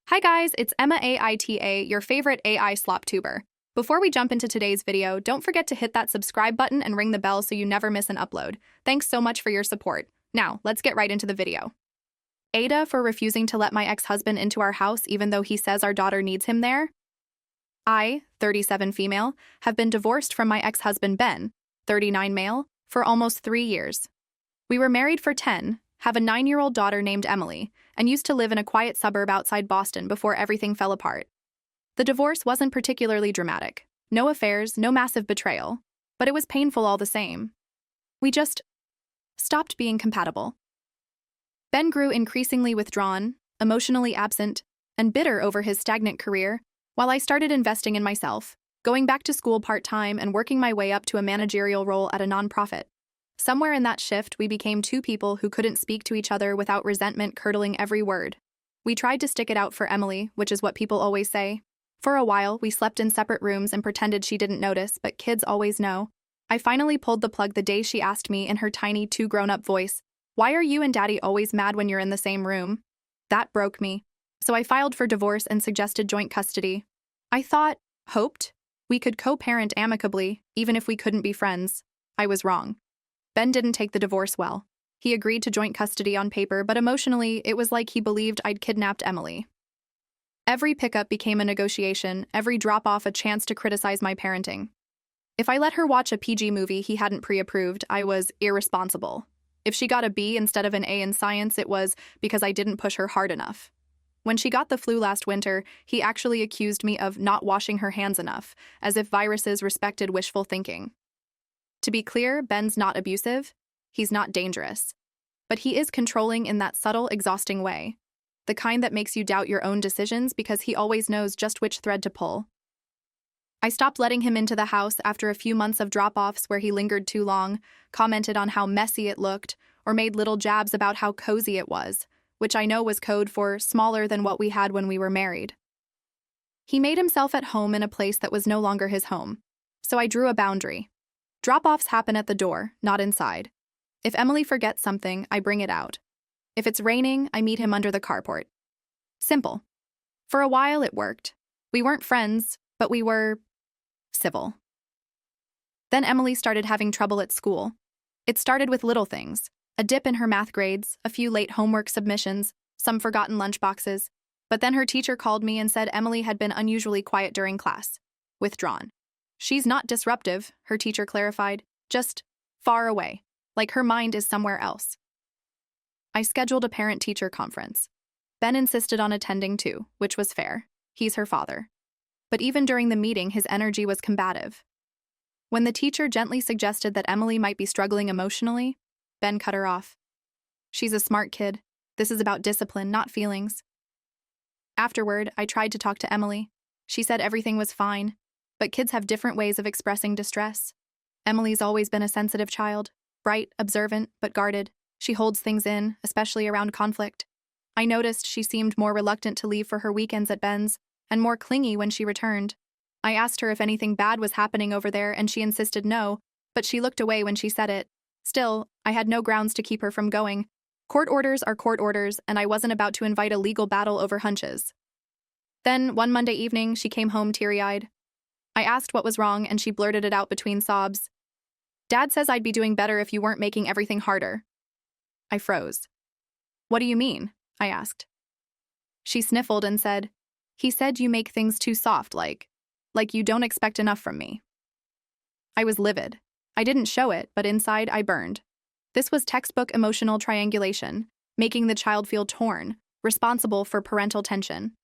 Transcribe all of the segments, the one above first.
Hi guys, it's Emma AITA, your favorite AI slop tuber. Before we jump into today's video, don't forget to hit that subscribe button and ring the bell so you never miss an upload. Thanks so much for your support. Now, let's get right into the video. AITA for refusing to let my ex-husband into our house even though he says our daughter needs him there. I, 37 female, have been divorced from my ex-husband Ben, 39 male, for almost 3 years. We were married for 10, have a 9-year-old daughter named Emily, and used to live in a quiet suburb outside Boston before everything fell apart. The divorce wasn't particularly dramatic. No affairs, no massive betrayal. But it was painful all the same. We just stopped being compatible. Ben grew increasingly withdrawn, emotionally absent, and bitter over his stagnant career, while I started investing in myself, going back to school part-time and working my way up to a managerial role at a nonprofit. Somewhere in that shift, we became two people who couldn't speak to each other without resentment curdling every word. We tried to stick it out for Emily, which is what people always say. For a while, we slept in separate rooms and pretended she didn't notice, but kids always know. I finally pulled the plug the day she asked me in her tiny, too grown-up voice, "Why are you and Daddy always mad when you're in the same room?" That broke me. So I filed for divorce and suggested joint custody. I hoped, we could co-parent amicably, even if we couldn't be friends. I was wrong. Ben didn't take the divorce well. He agreed to joint custody on paper, but emotionally, it was like he believed I'd kidnapped Emily. Every pickup became a negotiation, every drop-off a chance to criticize my parenting. If I let her watch a PG movie he hadn't pre-approved, I was irresponsible. If she got a B instead of an A in science, it was because I didn't push her hard enough. When she got the flu last winter, he actually accused me of not washing her hands enough, as if viruses respected wishful thinking. To be clear, Ben's not abusive. He's not dangerous. But he is controlling in that subtle, exhausting way. The kind that makes you doubt your own decisions because he always knows just which thread to pull. I stopped letting him into the house after a few months of drop-offs where he lingered too long, commented on how messy it looked, or made little jabs about how cozy it was, which I know was code for smaller than what we had when we were married. He made himself at home in a place that was no longer his home. So I drew a boundary. Drop-offs happen at the door, not inside. If Emily forgets something, I bring it out. If it's raining, I meet him under the carport. Simple. For a while, it worked. We weren't friends, but we were civil. Then Emily started having trouble at school. It started with little things. A dip in her math grades, a few late homework submissions, some forgotten lunchboxes. But then her teacher called me and said Emily had been unusually quiet during class. Withdrawn. "She's not disruptive," her teacher clarified, "just far away, like her mind is somewhere else." I scheduled a parent-teacher conference. Ben insisted on attending too, which was fair. He's her father. But even during the meeting, his energy was combative. When the teacher gently suggested that Emily might be struggling emotionally, Ben cut her off. "She's a smart kid. This is about discipline, not feelings." Afterward, I tried to talk to Emily. She said everything was fine. But kids have different ways of expressing distress. Emily's always been a sensitive child, bright, observant, but guarded. She holds things in, especially around conflict. I noticed she seemed more reluctant to leave for her weekends at Ben's, and more clingy when she returned. I asked her if anything bad was happening over there, and she insisted no, but she looked away when she said it. Still, I had no grounds to keep her from going. Court orders are court orders, and I wasn't about to invite a legal battle over hunches. Then, one Monday evening, she came home teary-eyed. I asked what was wrong, and she blurted it out between sobs. "Dad says I'd be doing better if you weren't making everything harder." I froze. "What do you mean?" I asked. She sniffled and said, "He said you make things too soft, like you don't expect enough from me." I was livid. I didn't show it, but inside I burned. This was textbook emotional triangulation, making the child feel torn, responsible for parental tension.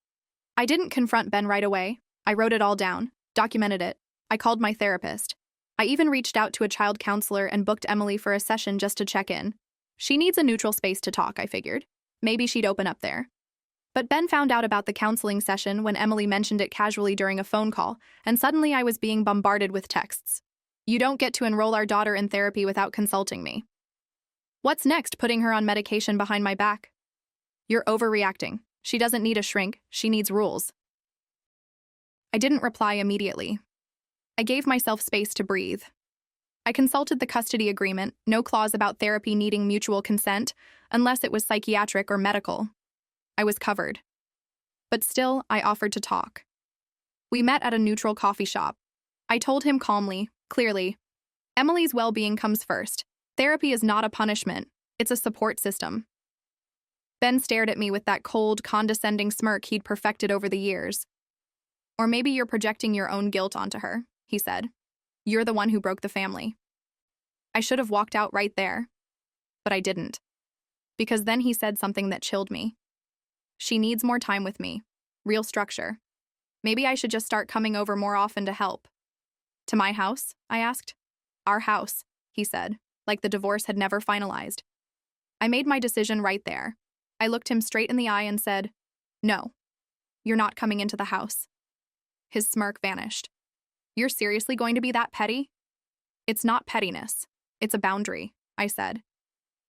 I didn't confront Ben right away. I wrote it all down. Documented it. I called my therapist. I even reached out to a child counselor and booked Emily for a session just to check in. She needs a neutral space to talk, I figured. Maybe she'd open up there. But Ben found out about the counseling session when Emily mentioned it casually during a phone call, and suddenly I was being bombarded with texts. "You don't get to enroll our daughter in therapy without consulting me." What's next, putting her on medication behind my back? "You're overreacting. She doesn't need a shrink, she needs rules." I didn't reply immediately. I gave myself space to breathe. I consulted the custody agreement, no clause about therapy needing mutual consent, unless it was psychiatric or medical. I was covered. But still, I offered to talk. We met at a neutral coffee shop. I told him calmly, clearly, Emily's well-being comes first. Therapy is not a punishment, it's a support system. Ben stared at me with that cold, condescending smirk he'd perfected over the years. Or maybe you're projecting your own guilt onto her, he said. You're the one who broke the family. I should have walked out right there. But I didn't. Because then he said something that chilled me. She needs more time with me. Real structure. Maybe I should just start coming over more often to help. To my house? I asked. Our house, he said, like the divorce had never finalized. I made my decision right there. I looked him straight in the eye and said, No, you're not coming into the house. His smirk vanished. You're seriously going to be that petty? It's not pettiness. It's a boundary, I said.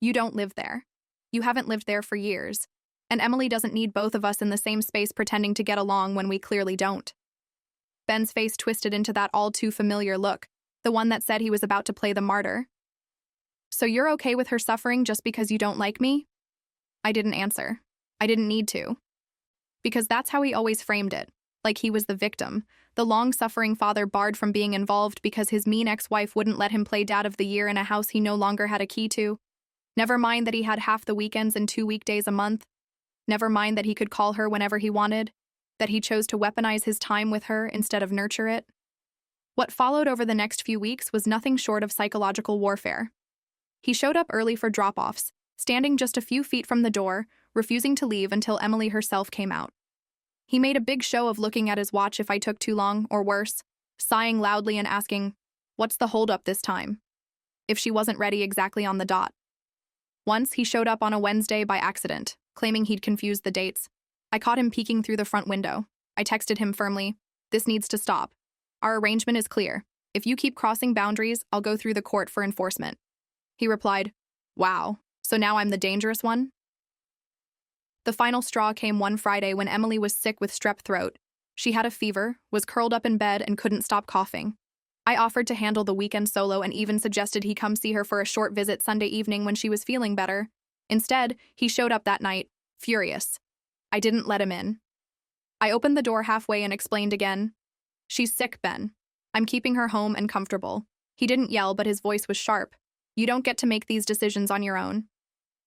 You don't live there. You haven't lived there for years. And Emily doesn't need both of us in the same space pretending to get along when we clearly don't. Ben's face twisted into that all-too-familiar look, the one that said he was about to play the martyr. So you're okay with her suffering just because you don't like me? I didn't answer. I didn't need to. Because that's how he always framed it, like he was the victim, the long-suffering father barred from being involved because his mean ex-wife wouldn't let him play Dad of the Year in a house he no longer had a key to. Never mind that he had half the weekends and 2 weekdays a month. Never mind that he could call her whenever he wanted, that he chose to weaponize his time with her instead of nurture it. What followed over the next few weeks was nothing short of psychological warfare. He showed up early for drop-offs, standing just a few feet from the door, refusing to leave until Emily herself came out. He made a big show of looking at his watch if I took too long, or worse, sighing loudly and asking, "What's the holdup this time?" if she wasn't ready exactly on the dot. Once, he showed up on a Wednesday by accident, claiming he'd confused the dates. I caught him peeking through the front window. I texted him firmly, "This needs to stop. Our arrangement is clear. If you keep crossing boundaries, I'll go through the court for enforcement." He replied, "Wow, so now I'm the dangerous one?" The final straw came one Friday when Emily was sick with strep throat. She had a fever, was curled up in bed, and couldn't stop coughing. I offered to handle the weekend solo and even suggested he come see her for a short visit Sunday evening when she was feeling better. Instead, he showed up that night, furious. I didn't let him in. I opened the door halfway and explained again. "She's sick, Ben. I'm keeping her home and comfortable." He didn't yell, but his voice was sharp. "You don't get to make these decisions on your own."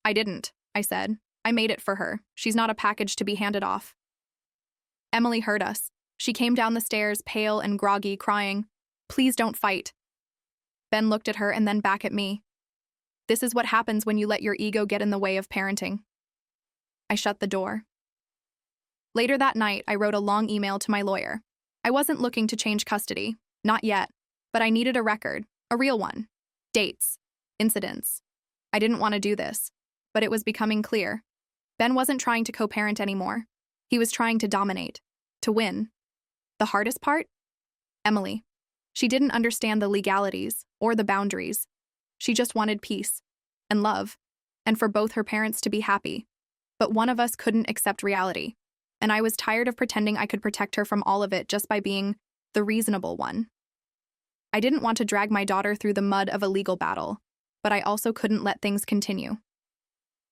I didn't, I said. I made it for her. She's not a package to be handed off. Emily heard us. She came down the stairs, pale and groggy, crying, "Please don't fight." Ben looked at her and then back at me. This is what happens when you let your ego get in the way of parenting. I shut the door. Later that night, I wrote a long email to my lawyer. I wasn't looking to change custody, not yet, but I needed a record, a real one. Dates, incidents. I didn't want to do this, but it was becoming clear. Ben wasn't trying to co-parent anymore. He was trying to dominate, to win. The hardest part? Emily. She didn't understand the legalities or the boundaries. She just wanted peace and love, and for both her parents to be happy. But one of us couldn't accept reality, and I was tired of pretending I could protect her from all of it just by being the reasonable one. I didn't want to drag my daughter through the mud of a legal battle, but I also couldn't let things continue.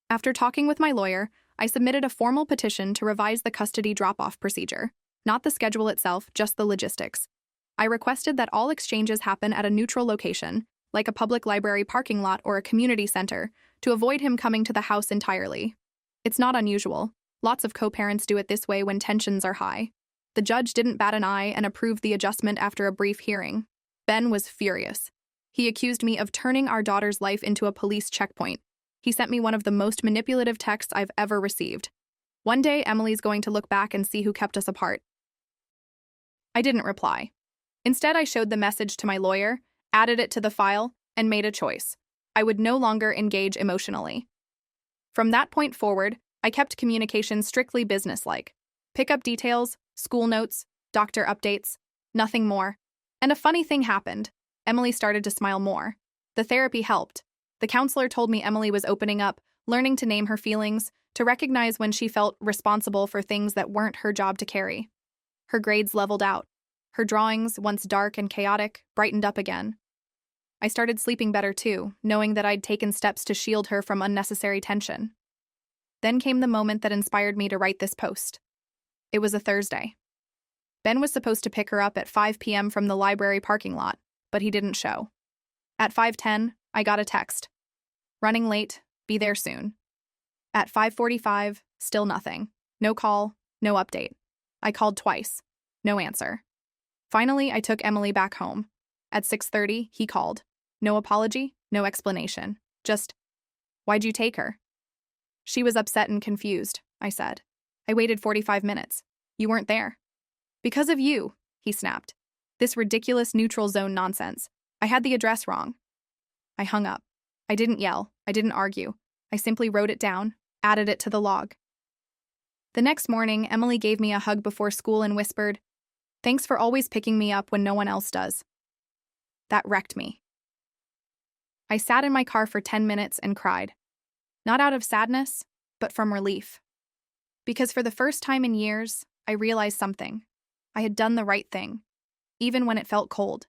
After talking with my lawyer, I submitted a formal petition to revise the custody drop-off procedure, not the schedule itself, just the logistics. I requested that all exchanges happen at a neutral location, like a public library parking lot or a community center, to avoid him coming to the house entirely. It's not unusual. Lots of co-parents do it this way when tensions are high. The judge didn't bat an eye and approved the adjustment after a brief hearing. Ben was furious. He accused me of turning our daughter's life into a police checkpoint. He sent me one of the most manipulative texts I've ever received. One day, Emily's going to look back and see who kept us apart. I didn't reply. Instead, I showed the message to my lawyer, added it to the file, and made a choice. I would no longer engage emotionally. From that point forward, I kept communication strictly businesslike. Pickup details, school notes, doctor updates, nothing more. And a funny thing happened. Emily started to smile more. The therapy helped. The counselor told me Emily was opening up, learning to name her feelings, to recognize when she felt responsible for things that weren't her job to carry. Her grades leveled out. Her drawings, once dark and chaotic, brightened up again. I started sleeping better too, knowing that I'd taken steps to shield her from unnecessary tension. Then came the moment that inspired me to write this post. It was a Thursday. Ben was supposed to pick her up at 5 p.m. from the library parking lot, but he didn't show. At 5:10, I got a text. Running late, be there soon. At 5:45, still nothing. No call, no update. I called twice. No answer. Finally, I took Emily back home. At 6:30, he called. No apology, no explanation. Just, why'd you take her? She was upset and confused, I said. I waited 45 minutes. You weren't there. Because of you, he snapped. This ridiculous neutral zone nonsense. I had the address wrong. I hung up. I didn't yell. I didn't argue. I simply wrote it down, added it to the log. The next morning, Emily gave me a hug before school and whispered, "Thanks for always picking me up when no one else does." That wrecked me. I sat in my car for 10 minutes and cried. Not out of sadness, but from relief. Because for the first time in years, I realized something. I had done the right thing, even when it felt cold.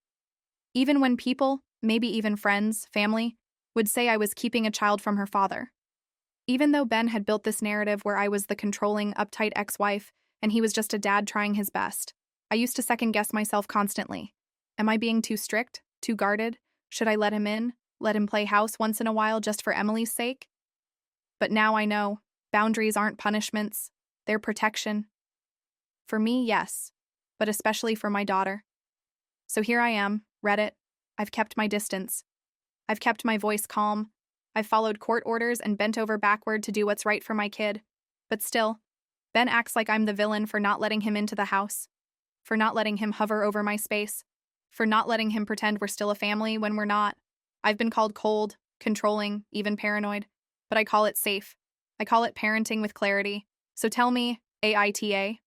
Even when people, maybe even friends, family, would say I was keeping a child from her father. Even though Ben had built this narrative where I was the controlling, uptight ex-wife, and he was just a dad trying his best, I used to second-guess myself constantly. Am I being too strict, too guarded? Should I let him in? Let him play house once in a while just for Emily's sake? But now I know, boundaries aren't punishments, they're protection. For me, yes, but especially for my daughter. So here I am, read it. I've kept my distance. I've kept my voice calm. I've followed court orders and bent over backward to do what's right for my kid. But still, Ben acts like I'm the villain for not letting him into the house, for not letting him hover over my space, for not letting him pretend we're still a family when we're not. I've been called cold, controlling, even paranoid, but I call it safe. I call it parenting with clarity. So tell me, AITA,